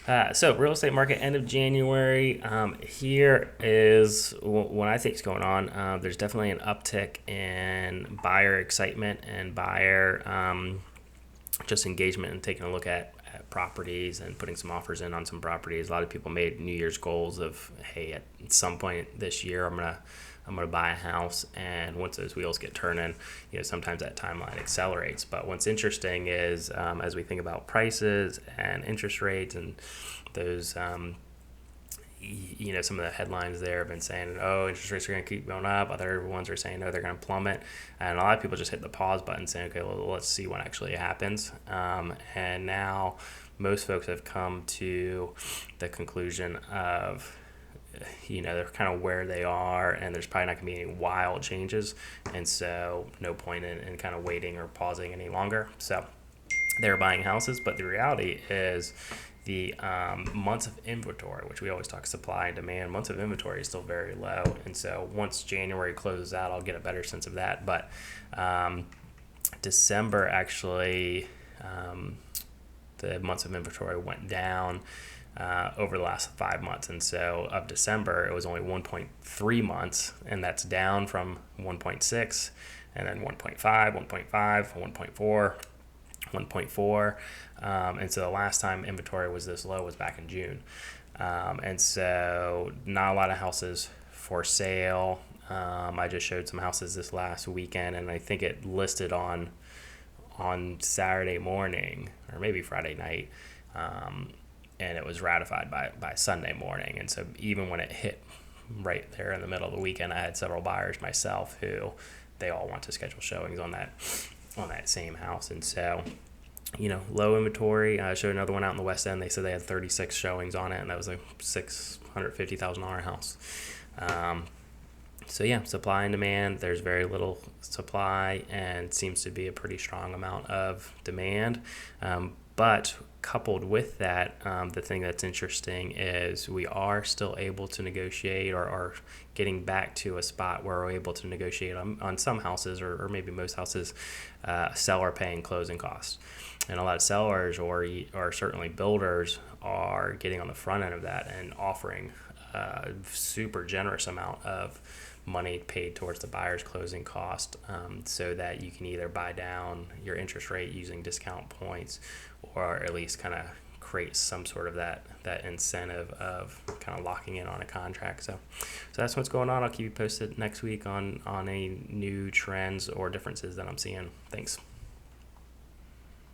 So real estate market end of January. Here is what I think is going on. There's definitely an uptick in buyer excitement and buyer just engagement and taking a look at properties and putting some offers in on some properties. A lot of people made New Year's goals of, hey, at some point this year, I'm gonna buy a house, and once those wheels get turning, sometimes that timeline accelerates. But what's interesting is as we think about prices and interest rates and those some of the headlines there have been saying, oh, interest rates are going to keep going up. Other ones are saying, no, they're going to plummet. And a lot of people just hit the pause button saying, okay, well, let's see what actually happens. And now most folks have come to the conclusion of, they're kind of where they are, and there's probably not going to be any wild changes. And so no point in kind of waiting or pausing any longer. So they're buying houses, but the reality is the months of inventory, which we always talk supply and demand, months of inventory is still very low. And so once January closes out, I'll get a better sense of that. But December actually, the months of inventory went down over the last 5 months. And so of December, it was only 1.3 months, and that's down from 1.6, and then 1.5, 1.5, 1.4. 1.4. And so the last time inventory was this low was back in June. And so not a lot of houses for sale. I just showed some houses this last weekend, and I think it listed on Saturday morning or maybe Friday night, and it was ratified by Sunday morning. And so even when it hit right there in the middle of the weekend, I had several buyers myself who they all want to schedule showings on that same house. And so low inventory. I showed another one out in the West End. They said they had 36 showings on it, and that was a $650,000 house. So yeah, supply and demand. There's very little supply, and seems to be a pretty strong amount of demand. But coupled with that, the thing that's interesting is we are still able to negotiate, or getting back to a spot where we're able to negotiate on some houses, or maybe most houses, seller paying closing costs. And a lot of sellers or certainly builders are getting on the front end of that and offering a super generous amount of money paid towards the buyer's closing cost, so that you can either buy down your interest rate using discount points, or at least kind of create some sort of that incentive of kind of locking in on a contract. So that's what's going on. I'll keep you posted next week on any new trends or differences that I'm seeing. Thanks.